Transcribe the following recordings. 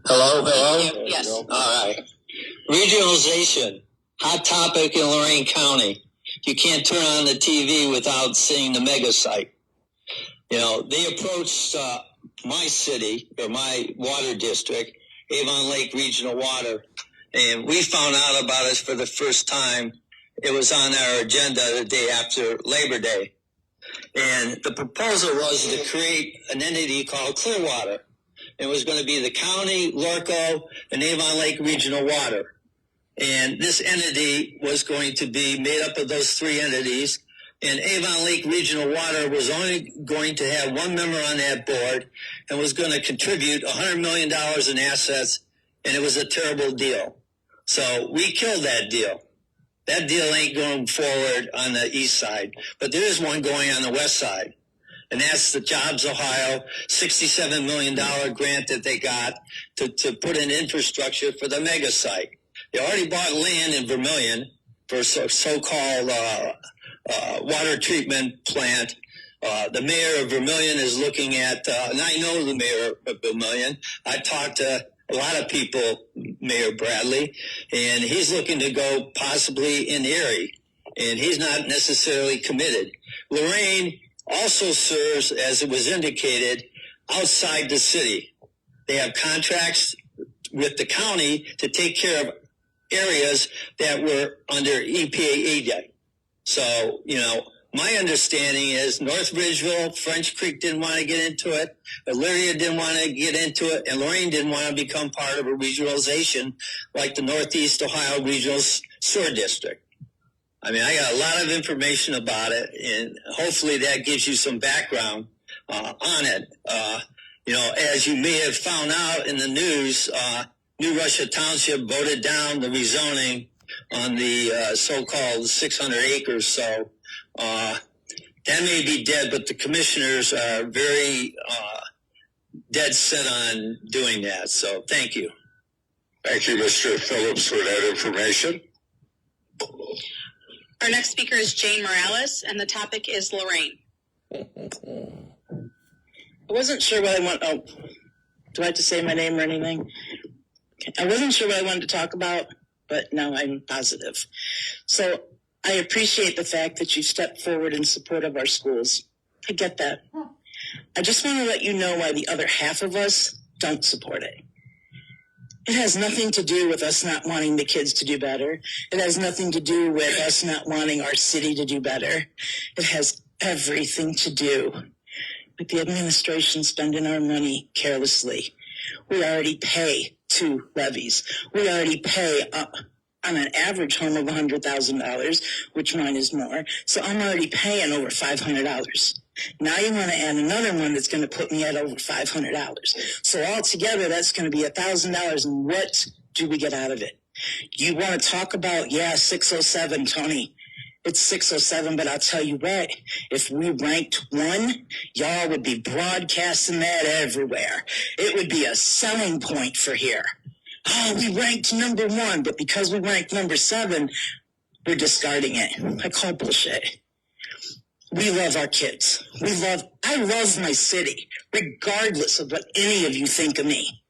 Hello? Yes. All right. Regionalization, hot topic in Lorain County. You can't turn on the TV without seeing the mega site. You know, they approached my city, or my water district, Avon Lake Regional Water, and we found out about it for the first time. It was on our agenda the day after Labor Day. And the proposal was to create an entity called Clearwater. It was going to be the county, Lorco, and Avon Lake Regional Water. And this entity was going to be made up of those three entities. And Avon Lake Regional Water was only going to have one member on that board and was going to contribute $100 million in assets. And it was a terrible deal. So we killed that deal. That deal ain't going forward on the east side. But there is one going on the west side. And that's the Jobs Ohio $67 million grant that they got to put in infrastructure for the mega site. They already bought land in Vermilion for so-called water treatment plant. The mayor of Vermilion is looking at, and I know the mayor of Vermilion. I talked to a lot of people, Mayor Bradley, and he's looking to go possibly in Erie, and he's not necessarily committed. Lorain also serves, as it was indicated, outside the city. They have contracts with the county to take care of areas that were under EPA EDA. So, you know, my understanding is North Ridgeville, French Creek didn't want to get into it, Elyria didn't want to get into it, and Lorain didn't want to become part of a regionalization like the Northeast Ohio Regional Sewer District. I mean, I got a lot of information about it, and hopefully that gives you some background on it. You know, as you may have found out in the news, New Russia Township voted down the rezoning on the so-called 600 acres. So that may be dead, but the commissioners are very dead set on doing that. So thank you. Thank you, Mr. Phillips, for that information. Our next speaker is Jane Morales, and the topic is Lorain. I wasn't sure what I want. Oh, do I have to say my name or anything? Okay. I wasn't sure what I wanted to talk about, but now I'm positive. So I appreciate the fact that you stepped forward in support of our schools. I get that. I just want to let you know why the other half of us don't support it. It has nothing to do with us not wanting the kids to do better. It has nothing to do with us not wanting our city to do better. It has everything to do with the administration spending our money carelessly. We already pay 2 levies. We already pay on an average home of $100,000, which mine is more. So I'm already paying over $500. Now you want to add another one that's going to put me at over $500. So altogether, that's going to be $1,000. And what do we get out of it? You want to talk about, 607, Tony. It's 607, but I'll tell you what, if we ranked 1, y'all would be broadcasting that everywhere. It would be a selling point for here. Oh, we ranked number 1, but because we ranked number 7, we're discarding it. I call bullshit. We love our kids. I love my city, regardless of what any of you think of me.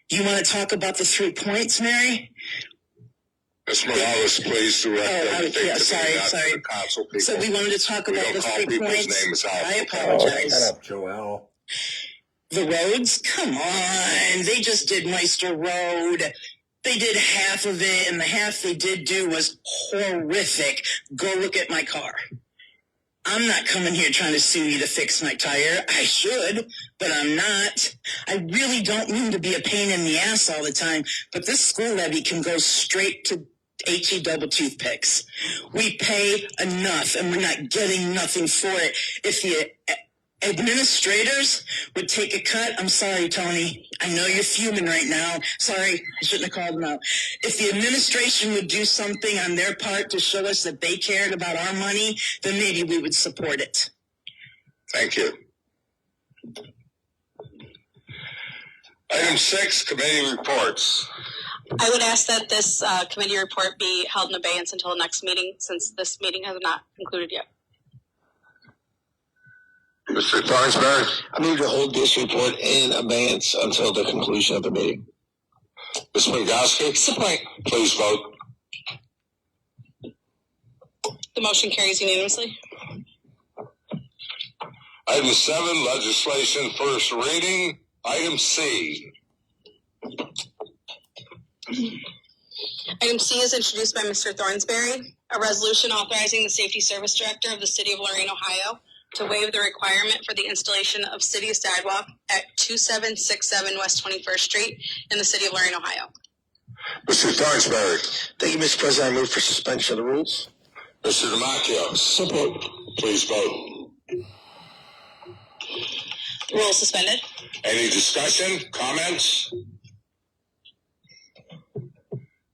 You want to talk about the 3 points, Mary? Ms. Morales, please direct sorry. the council people. So we wanted to talk about the 3 points. Names out. I apologize. Shut up, Joelle. The roads? Come on. They just did Meister Road. They did half of it, and the half they did do was horrific. Go look at my car. I'm not coming here trying to sue you to fix my tire. I should, but I'm not. I really don't mean to be a pain in the ass all the time, but this school levy can go straight to HE double toothpicks. We pay enough, and we're not getting nothing for it. If the administrators would take a cut, I'm sorry, Tony. I know you're fuming right now. Sorry, I shouldn't have called them out. If the administration would do something on their part to show us that they cared about our money, then maybe we would support it. Thank you. Item 6, committee reports. I would ask that this committee report be held in abeyance until the next meeting, since this meeting has not concluded yet. Mr. Thornsberry, I move to hold this report in abeyance until the conclusion of the meeting. Ms. Bengowski, Support. please vote. The motion carries unanimously. Item 7, legislation first reading. Item C. Item C is introduced by Mr. Thornsberry, a resolution authorizing the Safety Service Director of the City of Lorraine, Ohio, to waive the requirement for the installation of city sidewalk at 2767 West 21st Street in the City of Lorraine, Ohio. Mr. Thornsberry, Thank you, Mr. President. I move for suspension of the rules. Mr. Damachia, Support. please vote. Rules suspended. Any discussion, comments?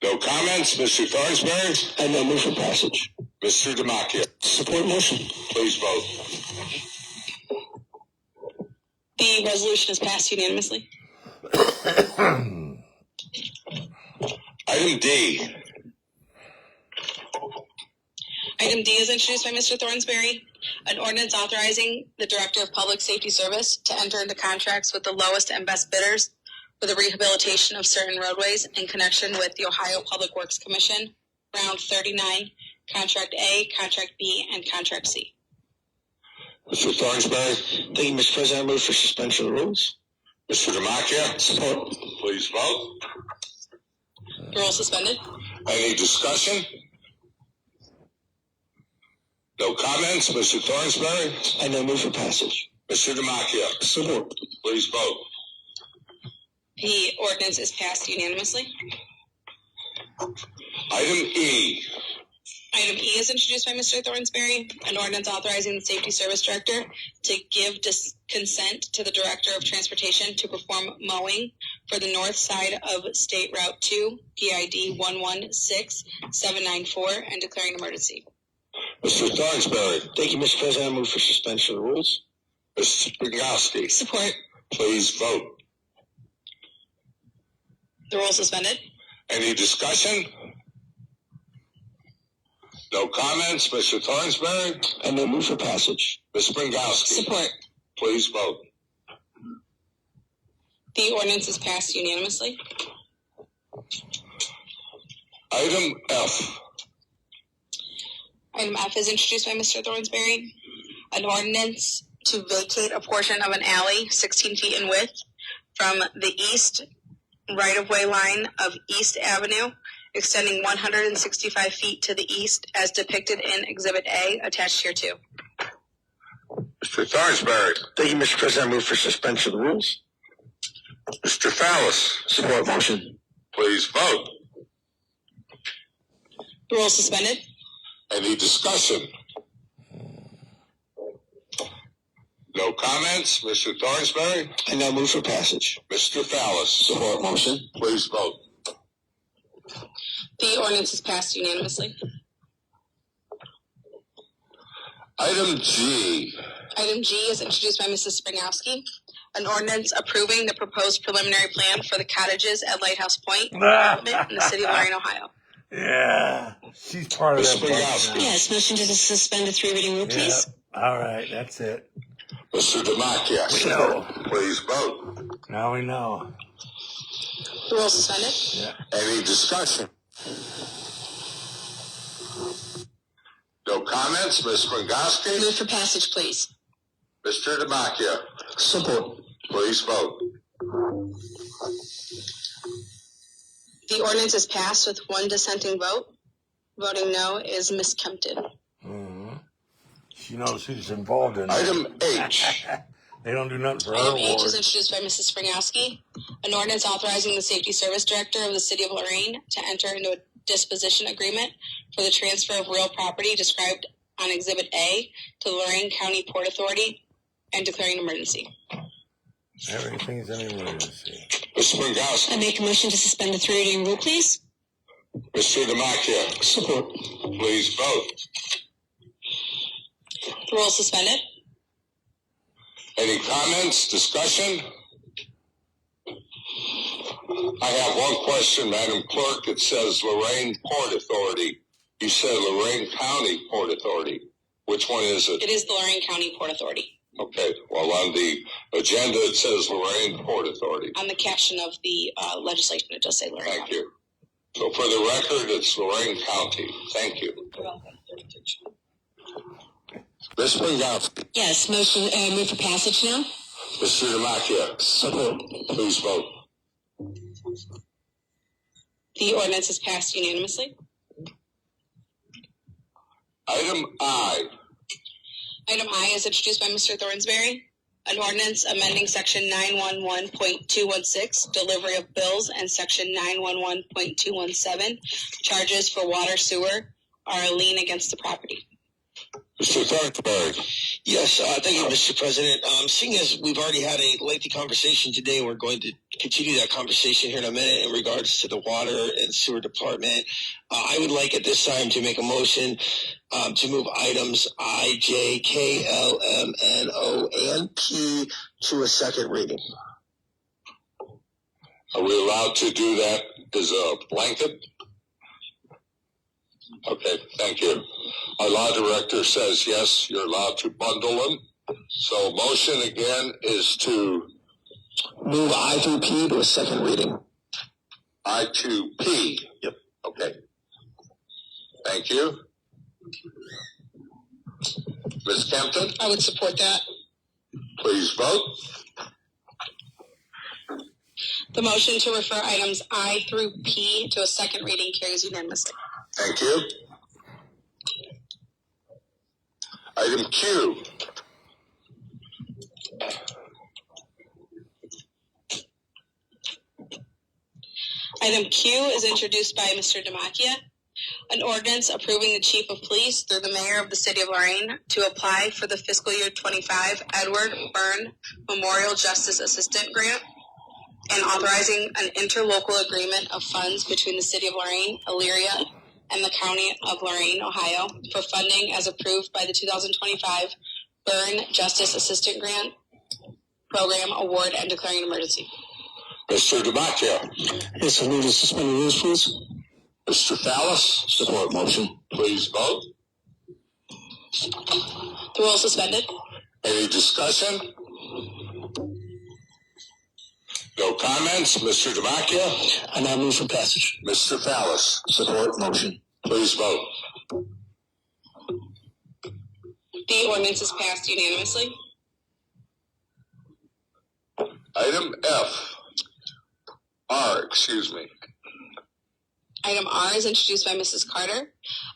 No comments. Mr. Thornsberry, I now move for passage. Mr. Damachia, Support motion. please vote. The resolution is passed unanimously. Item D. Item D is introduced by Mr. Thornsberry, an ordinance authorizing the Director of Public Safety Service to enter into contracts with the lowest and best bidders for the rehabilitation of certain roadways in connection with the Ohio Public Works Commission, Round 39, Contract A, Contract B, and Contract C. Mr. Thornsberry, Thank you, Mr. President. I move for suspension of the rules. Mr. Damachia, Support. please vote. The rule suspended. Any discussion? No comments. Mr. Thornsberry, I now move for passage. Mr. Damachia, Support. please vote. The ordinance is passed unanimously. Item E. Item E is introduced by Mr. Thornsberry, an ordinance authorizing the Safety Service Director to give consent to the Director of Transportation to perform mowing for the north side of State Route 2, PID 116794, and declaring an emergency. Mr. Thornsberry, Thank you, Mr. President. I move for suspension of the rules. Mr. Bengowski, Support. please vote. The rule suspended. Any discussion? No comments. Mr. Thornsberry, I now move for passage. Ms. Bengowski, Support. please vote. The ordinance is passed unanimously. Item F. Item F is introduced by Mr. Thornsberry, an ordinance to vacate a portion of an alley 16 feet in width from the east right-of-way line of East Avenue, extending 165 feet to the east as depicted in Exhibit A attached here too. Mr. Thornsberry, Thank you, Mr. President. I move for suspension of the rules. Mr. Fallis, Support motion. please vote. The rule suspended. Any discussion? No comments. Mr. Thornsberry, I now move for passage. Mr. Fallis, Support motion. please vote. The ordinance is passed unanimously. Item G. Item G is introduced by Mrs. Springowski, an ordinance approving the proposed preliminary plan for the cottages at Lighthouse Point development in the City of Lorraine, Ohio. Yeah, she's part of Ms. that bunch Bengowski. now. Yes, motion to suspend the three reading rule, please. Yeah. All right, that's it. Mr. Damachia, No. please vote. Now we know. The rule suspended. Yeah. Any discussion? No comments. Ms. Bengowski, Move for passage, please. Mr. Damachia, Support. please vote. The ordinance is passed with one dissenting vote. Voting no is Ms. Kempton. Mm-hmm. She knows who's involved in it. Item H. They don't do nothing for her Item H ward. is introduced by Mrs. Springowski, an ordinance authorizing the Safety Service Director of the City of Lorraine to enter into a disposition agreement for the transfer of real property described on Exhibit A to the Lorraine County Port Authority and declaring an emergency. Everything's an emergency. Ms. Bengowski, make a motion to suspend the three reading rule, please. Mr. Damachia, Support. please vote. The rule suspended. Any comments, discussion? I have one question, Madam Clerk. It says Lorraine Port Authority. You said Lorraine County Port Authority. Which one is it? It is the Lorraine County Port Authority. Okay, well, on the agenda, it says Lorraine Port Authority. On the caption of the legislation, it does say Lorraine. Thank you. So for the record, it's Lorraine County. Thank you. Ms. Bengowski. Yes, motion move for passage now. Mr. Demakia. Support. Please vote. The ordinance is passed unanimously. Item I. Item I is introduced by Mr. Thornsberry. An ordinance amending section 911.216, delivery of bills, and section 911.217, charges for water sewer, are a lien against the property. Mr. Thornberry. Yes, thank you, Mr. President. Seeing as we've already had a lengthy conversation today, we're going to continue that conversation here in a minute in regards to the water and sewer department. I would like at this time to make a motion to move items I, J, K, L, M, N, O, and P to a second reading. Are we allowed to do that as a blanket? Okay, thank you. Our law director says yes, you're allowed to bundle them. So motion again is to Move I through P to a second reading. I to P. Yep. Okay. Thank you. Ms. Kempton, I would support that. please vote. The motion to refer items I through P to a second reading carries unanimously. Thank you. Item Q. Item Q is introduced by Mr. Demakia. An ordinance approving the chief of police through the mayor of the city of Lorraine to apply for the fiscal year 25 Edward Byrne Memorial Justice Assistant Grant and authorizing an interlocal agreement of funds between the city of Lorraine, Elyria, and the county of Lorraine, Ohio, for funding as approved by the 2025 Byrne Justice Assistant Grant Program Award and declaring an emergency. Mr. Demakia. Yes, I move to suspend the rules, please. Mr. Fallis. Support motion. Please vote. The rule is suspended. Any discussion? No comments. Mr. Demakia. I now move for passage. Mr. Fallis. Support motion. Please vote. The ordinance is passed unanimously. Item F. Excuse me. Item R is introduced by Mrs. Carter.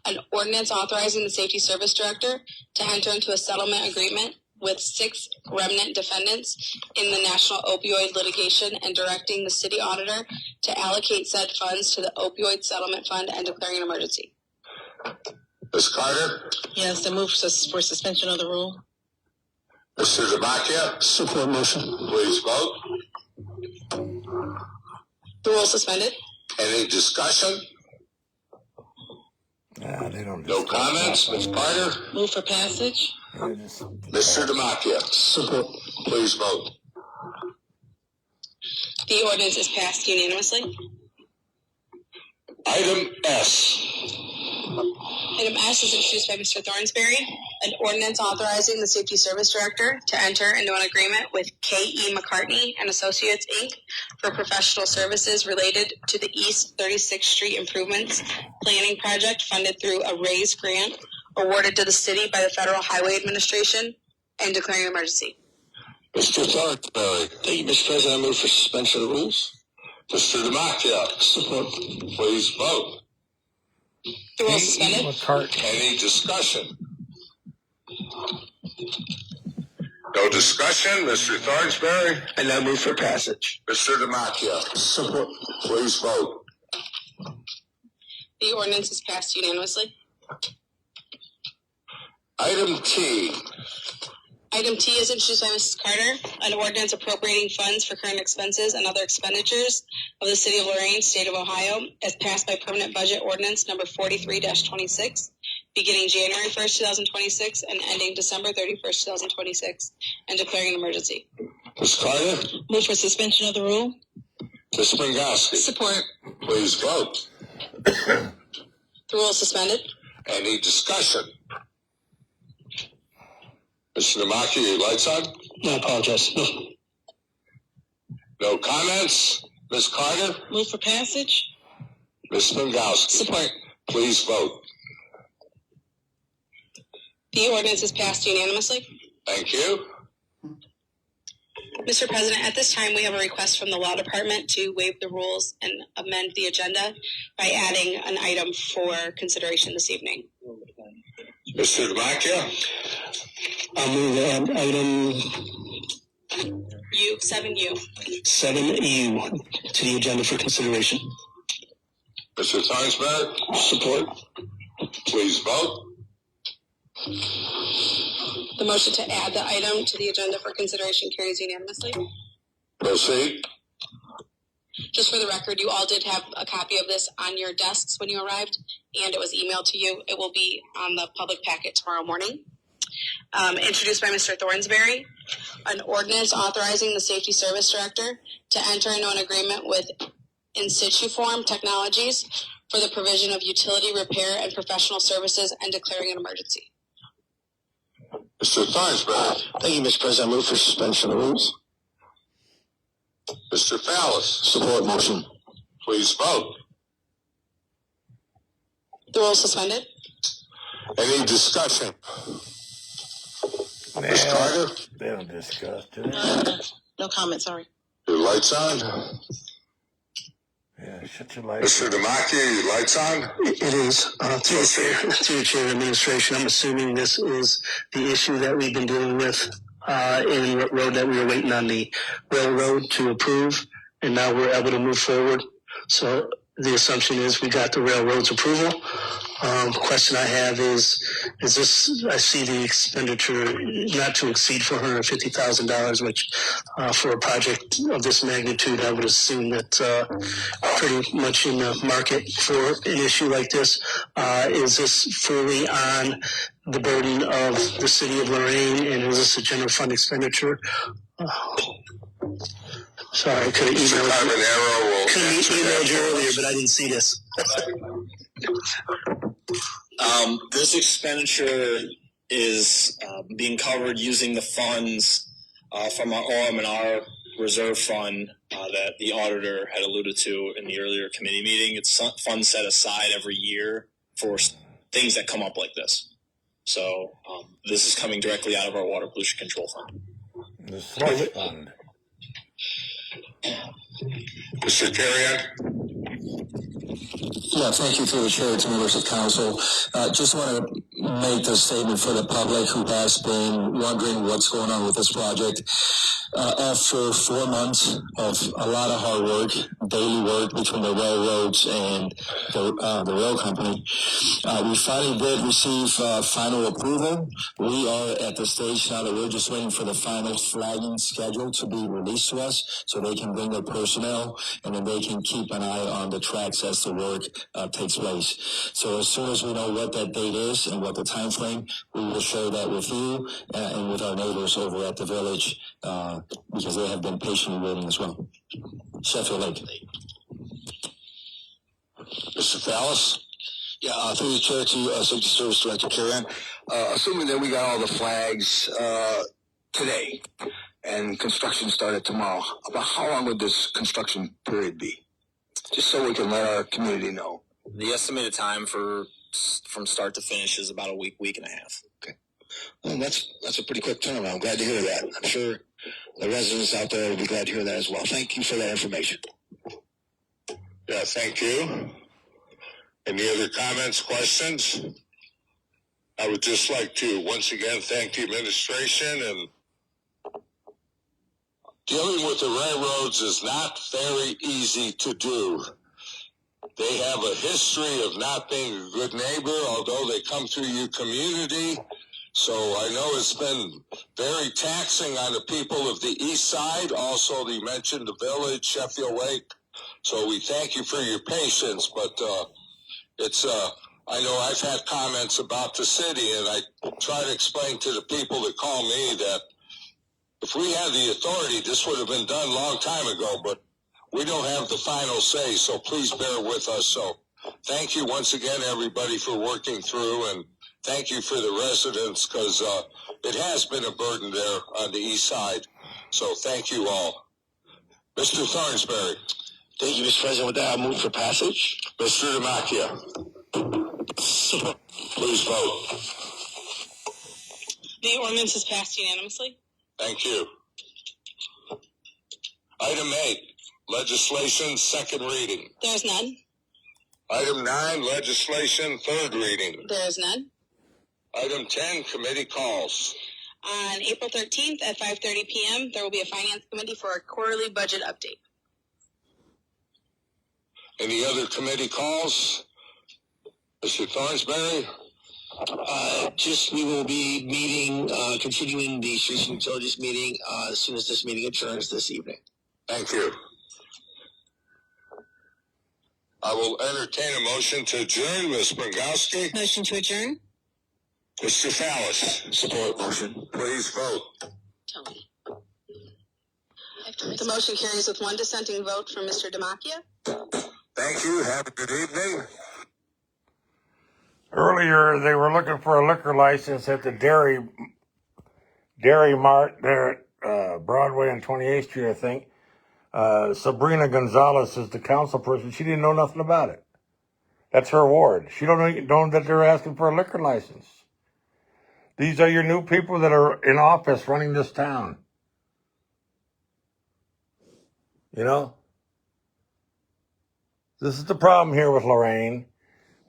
An ordinance authorizing the Safety Service Director to enter into a settlement agreement with 6 remnant defendants in the national opioid litigation and directing the city auditor to allocate said funds to the opioid settlement fund and declaring an emergency. Ms. Carter. Yes, I move for suspension of the rule. Mr. Demakia. Support motion. Please vote. The rule is suspended. Any discussion? Nah, they don't. No comments. Ms. Carter. Move for passage. Mr. Demakia. Support. Please vote. The ordinance is passed unanimously. Item S. Item S is introduced by Mr. Thornsberry. An ordinance authorizing the Safety Service Director to enter into an agreement with K.E. McCartney and Associates, Inc. for professional services related to the East 36th Street Improvements Planning Project funded through a RAISE grant awarded to the city by the Federal Highway Administration and declaring an emergency. Mr. Thornberry. Thank you, Mr. President. I move for suspension of the rules. Mr. Demakia. Support. Please vote. The rule is suspended. Any discussion? No discussion. Mr. Thornsberry. I now move for passage. Mr. Demakia. Support. Please vote. The ordinance is passed unanimously. Item T. Item T is introduced by Mrs. Carter. An ordinance appropriating funds for current expenses and other expenditures of the City of Lorraine, State of Ohio, as passed by Permanent Budget Ordinance number 43-26, beginning January 1st, 2026, and ending December 31st, 2026, and declaring an emergency. Ms. Carter. Move for suspension of the rule. Ms. Bengowski. Support. Please vote. The rule is suspended. Any discussion? Mr. Namaki, your lights on? No, I apologize. No. No comments? Ms. Carter? Move for passage. Ms. Spangowski? Support. Please vote. The ordinance is passed unanimously. Thank you. Mr. President, at this time, we have a request from the Law Department to waive the rules and amend the agenda by adding an item for consideration this evening. Mr. Demakia? I'll move item 7U. 7U to the agenda for consideration. Mr. Thornsberry? Support. Please vote. The motion to add the item to the agenda for consideration carries unanimously. Proceed. Just for the record, you all did have a copy of this on your desks when you arrived, and it was emailed to you. It will be on the public packet tomorrow morning. Introduced by Mr. Thornsberry, an ordinance authorizing the Safety Service Director to enter into an agreement with In-Situ-Form Technologies for the provision of utility repair and professional services and declaring an emergency. Mr. Thornsberry? Thank you, Mr. President. I move for suspension of the rules. Mr. Fallis? Support motion. Please vote. The rules suspended. Any discussion? Nah, Ms. Carter? they don't discuss, do they? No comment, sorry. Your lights on? Yeah, shut your lights. Mr. Demakia, your lights on? It is. Through the chair of administration, I'm assuming this is the issue that we've been dealing with in road that we were waiting on the railroad to approve, and now we're able to move forward. So the assumption is we got the railroad's approval. The question I have is this, I see the expenditure not to exceed $450,000, which for a project of this magnitude, I would assume that pretty much in the market for an issue like this. Is this fully on the burden of the city of Lorraine, and is this a general fund expenditure? Sorry, I could have emailed you earlier, but I didn't see this. This expenditure is being covered using the funds from our OM&R reserve fund that the auditor had alluded to in the earlier committee meeting. It's funds set aside every year for things that come up like this. So this is coming directly out of our water pollution control fund. The slush fund. Mr. Terrian? Yeah, thank you through the chair to members of council. Just want to make the statement for the public who has been wondering what's going on with this project. After 4 months of a lot of hard work, daily work between the railroads and the rail company, we finally did receive final approval. We are at the stage now that we're just waiting for the final flagging schedule to be released to us so they can bring their personnel and then they can keep an eye on the tracks as the work takes place. So as soon as we know what that date is and what the time frame, we will share that with you and with our neighbors over at the village because they have been patiently waiting as well. Sheffield Lake. Mr. Fallis? Yeah, through the chair to Safety Service Director Karen. Assuming that we got all the flags today and construction started tomorrow, about how long would this construction period be? Just so we can let our community know. The estimated time from start to finish is about a week and a half. Okay. Well, that's a pretty quick turnaround. I'm glad to hear that. I'm sure the residents out there will be glad to hear that as well. Thank you for that information. Yeah, thank you. Any other comments, questions? I would just like to once again thank the administration, and dealing with the railroads is not very easy to do. They have a history of not being a good neighbor, although they come through your community. So I know it's been very taxing on the people of the east side. Also, you mentioned the village, Sheffield Lake. So we thank you for your patience, but I know I've had comments about the city, and I try to explain to the people that call me that if we had the authority, this would have been done a long time ago, but we don't have the final say, so please bear with us. So thank you once again, everybody, for working through, and thank you for the residents, because it has been a burden there on the east side. So thank you all. Mr. Thornsberry. Thank you, Mr. President. With that, I'll move for passage. Mr. Demakia. Please vote. The ordinance is passed unanimously. Thank you. Item 8, legislation, second reading. There is none. Item 9, legislation, third reading. There is none. Item 10, committee calls. On April 13th at 5:30 p.m., there will be a finance committee for a quarterly budget update. Any other committee calls? Mr. Thornsberry? We will be meeting, continuing the Streets and Utilities meeting as soon as this meeting adjourns this evening. Thank you. I will entertain a motion to adjourn. Ms. Brangowski? Motion to adjourn. Mr. Fallis? Support motion. Please vote. The motion carries with one dissenting vote from Mr. Demakia. Thank you. Have a good evening. Earlier, they were looking for a liquor license at the Dairy Mart there at Broadway and 28th Street, I think. Sabrina Gonzalez is the council person. She didn't know nothing about it. That's her ward. She don't know that they're asking for a liquor license. These are your new people that are in office running this town. You know? This is the problem here with Lorraine.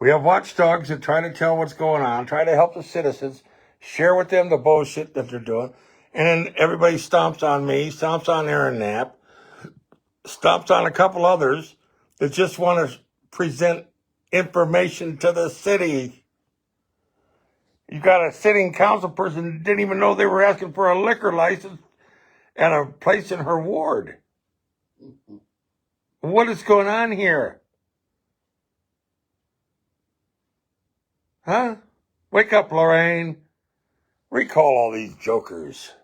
We have watchdogs that try to tell what's going on, try to help the citizens, share with them the bullshit that they're doing, and then everybody stomps on me, stomps on Aaron Knapp, stomps on a couple others that just want to present information to the city. You got a sitting council person that didn't even know they were asking for a liquor license at a place in her ward. What is going on here? Huh? Wake up, Lorraine. Recall all these jokers.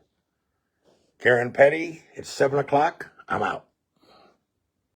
Karen Petty, it's 7 o'clock. I'm out.